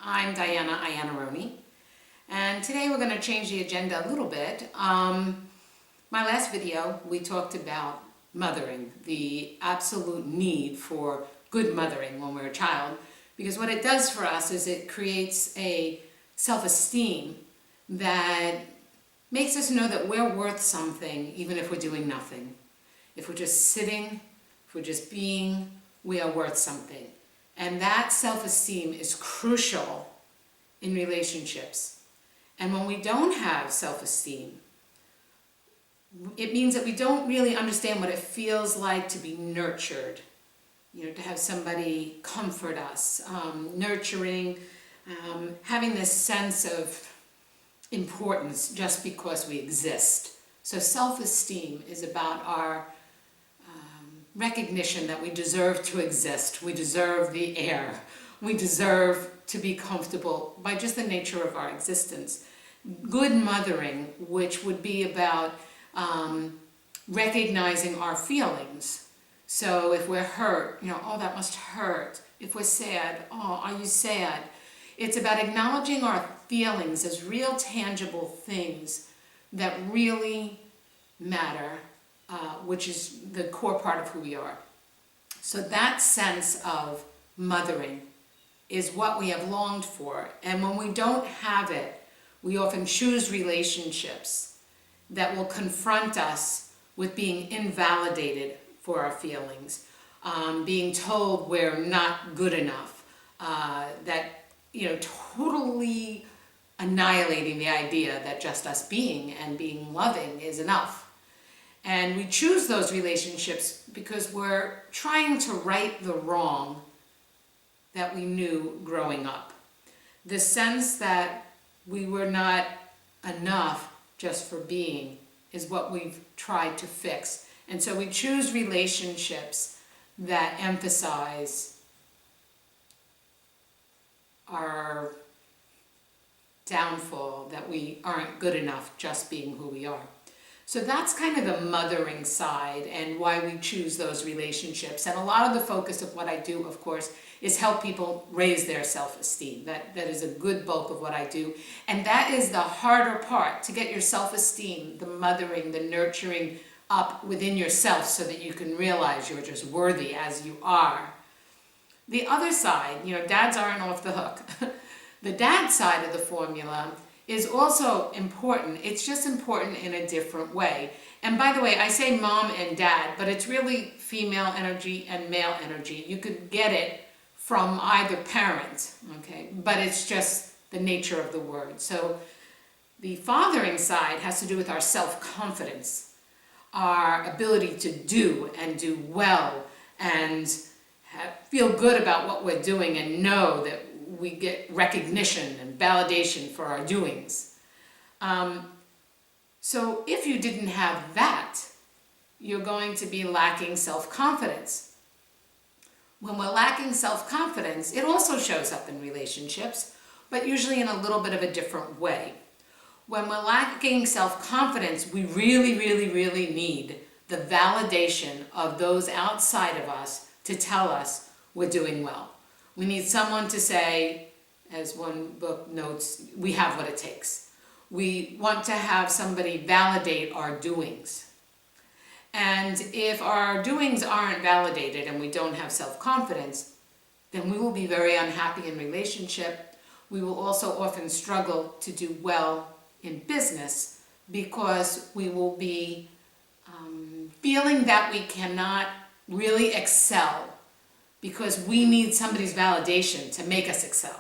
I'm Diana Iannarone, and today we're going to change the agenda a little bit. My last video we talked about mothering, the absolute need for good mothering when we're a child, because what it does for us is it creates a self-esteem that makes us know that we're worth something even if we're doing nothing. If we're just sitting, if we're just being, we are worth something. And that self-esteem is crucial in relationships. And when we don't have self-esteem, it means that we don't really understand what it feels like to be nurtured, to have somebody comfort us, nurturing, having this sense of importance just because we exist. So self-esteem is about our recognition that we deserve to exist, we deserve the air, we deserve to be comfortable by just the nature of our existence. Good mothering, which would be about recognizing our feelings. So if we're hurt, oh, that must hurt. If we're sad, oh, are you sad? It's about acknowledging our feelings as real, tangible things that really matter, which is the core part of who we are. So that sense of mothering is what we have longed for. And when we don't have it, we often choose relationships that will confront us with being invalidated for our feelings, being told we're not good enough, totally annihilating the idea that just us being and being loving is enough. And we choose those relationships because we're trying to right the wrong that we knew growing up. The sense that we were not enough just for being is what we've tried to fix. And so we choose relationships that emphasize our downfall, that we aren't good enough just being who we are. So that's kind of the mothering side and why we choose those relationships. And a lot of the focus of what I do, of course, is help people raise their self-esteem. That is a good bulk of what I do. And that is the harder part, to get your self-esteem, the mothering, the nurturing up within yourself so that you can realize you're just worthy as you are. The other side, dads aren't off the hook. The dad side of the formula is also important. It's just important in a different way. And by the way, I say mom and dad, but it's really female energy and male energy. You could get it from either parent, okay? But it's just the nature of the word. So the fathering side has to do with our self-confidence, our ability to do and do well and feel good about what we're doing and know that we get recognition and validation for our doings. So if you didn't have that, you're going to be lacking self-confidence. When we're lacking self-confidence, it also shows up in relationships, but usually in a little bit of a different way. When we're lacking self-confidence, we really, really, really need the validation of those outside of us to tell us we're doing well. We need someone to say, as one book notes, we have what it takes. We want to have somebody validate our doings. And if our doings aren't validated and we don't have self-confidence, then we will be very unhappy in relationship. We will also often struggle to do well in business because we will be feeling that we cannot really excel because we need somebody's validation to make us excel.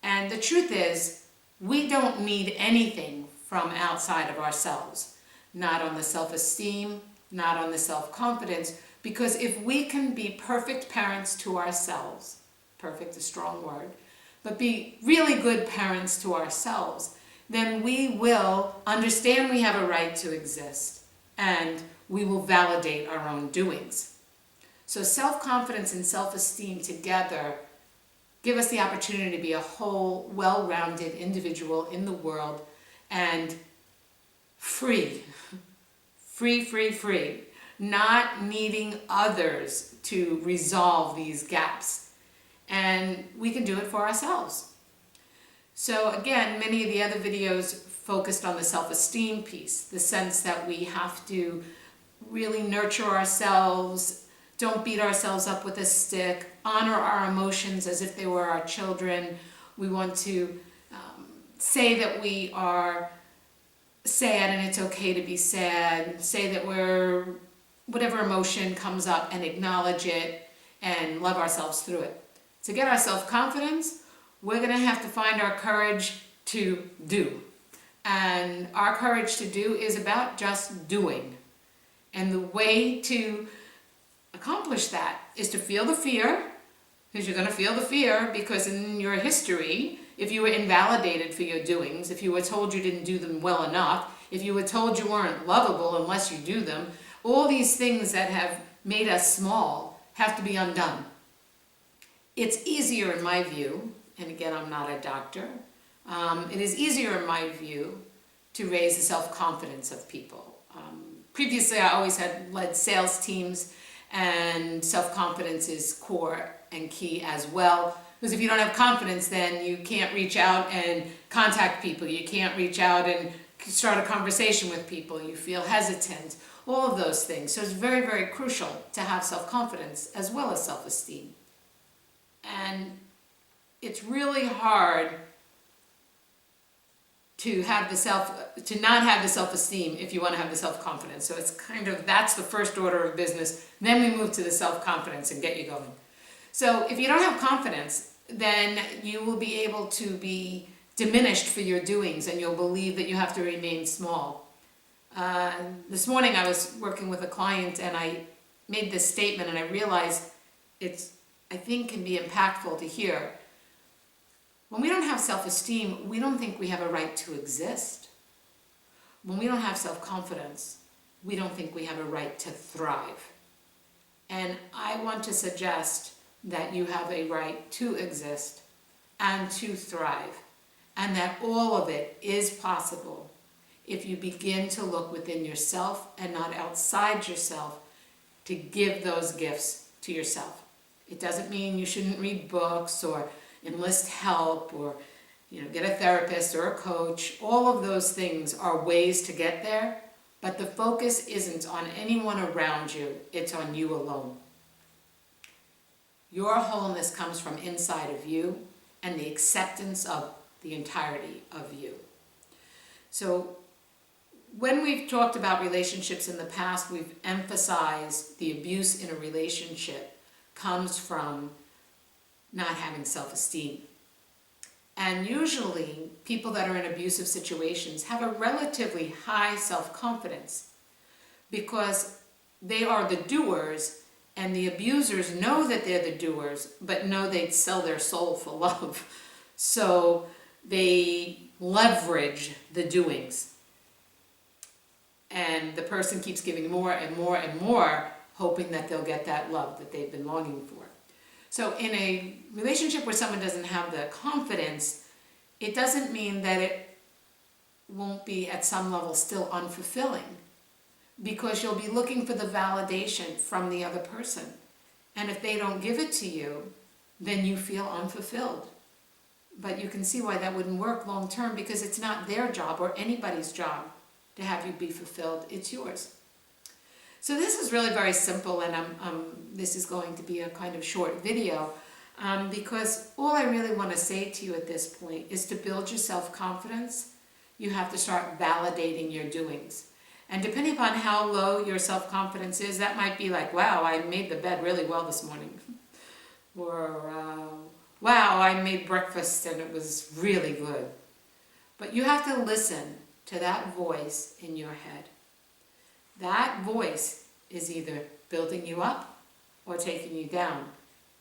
And the truth is, we don't need anything from outside of ourselves. Not on the self-esteem, not on the self-confidence, because if we can be perfect parents to ourselves, perfect is a strong word, but be really good parents to ourselves, then we will understand we have a right to exist and we will validate our own doings. So self-confidence and self-esteem together give us the opportunity to be a whole, well-rounded individual in the world and free, not needing others to resolve these gaps. And we can do it for ourselves. So again, many of the other videos focused on the self-esteem piece, the sense that we have to really nurture ourselves, don't beat ourselves up with a stick, honor our emotions as if they were our children. We want to say that we are sad and it's okay to be sad, say that we're, whatever emotion comes up, and acknowledge it and love ourselves through it. To get our self-confidence, we're going to have to find our courage to do. And our courage to do is about just doing. And the way to accomplish that is to feel the fear, because you're going to feel the fear because in your history, if you were invalidated for your doings, if you were told you didn't do them well enough, if you were told you weren't lovable unless you do them, all these things that have made us small have to be undone. It's easier in my view, and again, I'm not a doctor, it is easier in my view to raise the self-confidence of people. Previously, I always had led sales teams, and self-confidence is core and key as well. Because if you don't have confidence, then you can't reach out and contact people. You can't reach out and start a conversation with people. You feel hesitant. All of those things. So it's very, very crucial to have self-confidence as well as self-esteem. And it's really hard to not have the self-esteem if you want to have the self-confidence. So it's kind of, that's the first order of business. Then we move to the self-confidence and get you going. So if you don't have confidence, then you will be able to be diminished for your doings, and you'll believe that you have to remain small. This morning I was working with a client and I made this statement, and I realized it's, I think, can be impactful to hear. When we don't have self-esteem, we don't think we have a right to exist. When we don't have self-confidence, we don't think we have a right to thrive. And I want to suggest that you have a right to exist and to thrive, and that all of it is possible if you begin to look within yourself and not outside yourself to give those gifts to yourself. It doesn't mean you shouldn't read books or enlist help or get a therapist or a coach. All of those things are ways to get there, but the focus isn't on anyone around you, it's on you alone. Your wholeness comes from inside of you and the acceptance of the entirety of you. So when we've talked about relationships in the past, we've emphasized the abuse in a relationship comes from not having self-esteem. And usually, people that are in abusive situations have a relatively high self-confidence because they are the doers, and the abusers know that they're the doers, but know they'd sell their soul for love. So they leverage the doings. And the person keeps giving more and more and more, hoping that they'll get that love that they've been longing for. So in a relationship where someone doesn't have the confidence, it doesn't mean that it won't be at some level still unfulfilling, because you'll be looking for the validation from the other person. And if they don't give it to you, then you feel unfulfilled. But you can see why that wouldn't work long term, because it's not their job or anybody's job to have you be fulfilled. It's yours. So this is really very simple, and this is going to be a kind of short video because all I really want to say to you at this point is to build your self-confidence, you have to start validating your doings. And depending upon how low your self-confidence is, that might be like, wow, I made the bed really well this morning. Or, wow, I made breakfast and it was really good. But you have to listen to that voice in your head. That voice is either building you up or taking you down.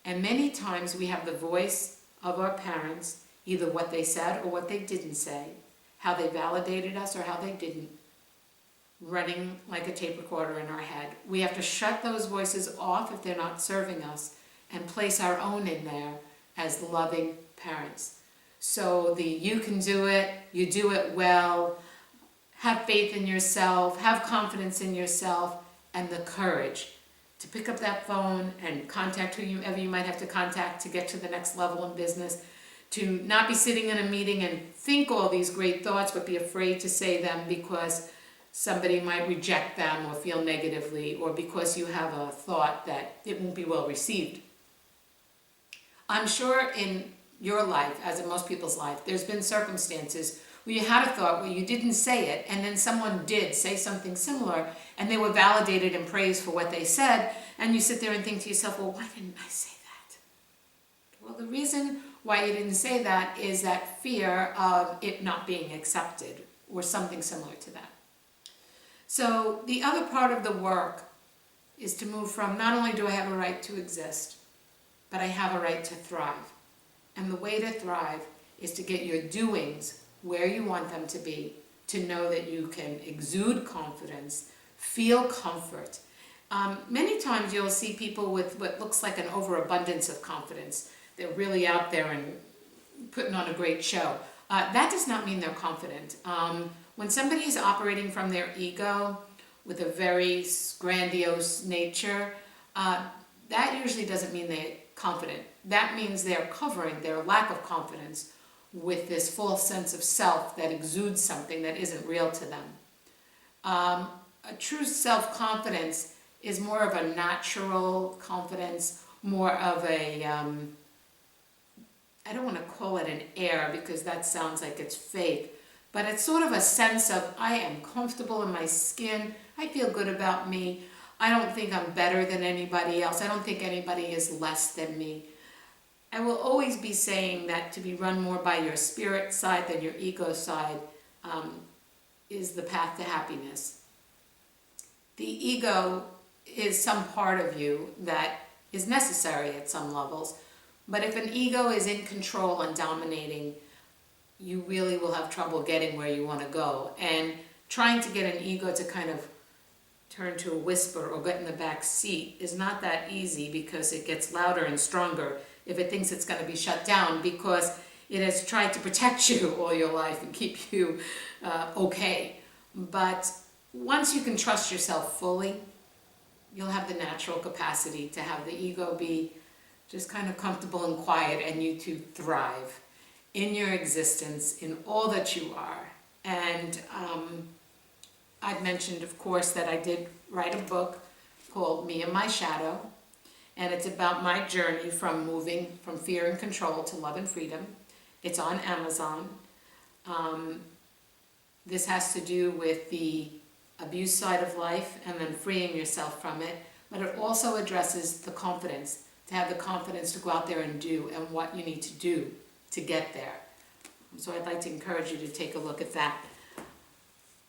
And many times we have the voice of our parents, either what they said or what they didn't say, how they validated us or how they didn't, running like a tape recorder in our head. We have to shut those voices off if they're not serving us and place our own in there as loving parents. So you can do it, you do it well, have faith in yourself, have confidence in yourself, and the courage to pick up that phone and contact whoever you might have to contact to get to the next level in business, to not be sitting in a meeting and think all these great thoughts but be afraid to say them because somebody might reject them or feel negatively, or because you have a thought that it won't be well received. I'm sure in your life, as in most people's life, there's been circumstances where you had a thought where you didn't say it, and then someone did say something similar, and they were validated and praised for what they said, and you sit there and think to yourself, well, why didn't I say that? Well, the reason why you didn't say that is that fear of it not being accepted, or something similar to that. So the other part of the work is to move from, not only do I have a right to exist, but I have a right to thrive. And the way to thrive is to get your doings where you want them to be, to know that you can exude confidence, feel comfort. Many times you'll see people with what looks like an overabundance of confidence. They're really out there and putting on a great show. That does not mean they're confident. When somebody is operating from their ego with a very grandiose nature, that usually doesn't mean they're confident. That means they're covering their lack of confidence with this false sense of self that exudes something that isn't real to them. A true self-confidence is more of a natural confidence, more of a, I don't want to call it an air because that sounds like it's fake, but it's sort of a sense of, I am comfortable in my skin, I feel good about me, I don't think I'm better than anybody else, I don't think anybody is less than me. I will always be saying that to be run more by your spirit side than your ego side is the path to happiness. The ego is some part of you that is necessary at some levels, but if an ego is in control and dominating, you really will have trouble getting where you want to go. And trying to get an ego to kind of turn to a whisper or get in the back seat is not that easy, because it gets louder and stronger if it thinks it's going to be shut down, because it has tried to protect you all your life and keep you okay. But once you can trust yourself fully, you'll have the natural capacity to have the ego be just kind of comfortable and quiet, and you to thrive in your existence, in all that you are. And I've mentioned, of course, that I did write a book called Me and My Shadow, and it's about my journey from moving from fear and control to love and freedom. It's on Amazon. This has to do with the abuse side of life and then freeing yourself from it, but it also addresses the confidence, to have the confidence to go out there and do, and what you need to do to get there. So I'd like to encourage you to take a look at that.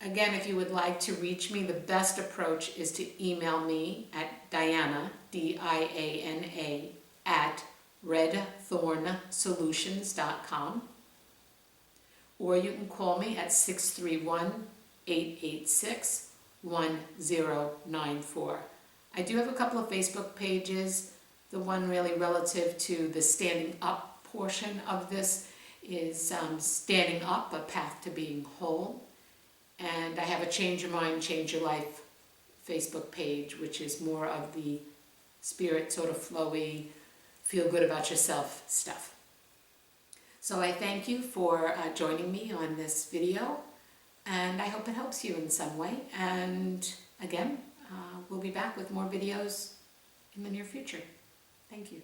Again, if you would like to reach me, the best approach is to email me at Diana, D-I-A-N-A, at redthornsolutions.com, or you can call me at 631-886-1094. I do have a couple of Facebook pages. The one really relative to the standing up portion of this is Standing Up, A Path to Being Whole. And I have a Change Your Mind, Change Your Life Facebook page, which is more of the spirit, sort of flowy, feel good about yourself stuff. So I thank you for joining me on this video, and I hope it helps you in some way. And again, we'll be back with more videos in the near future. Thank you.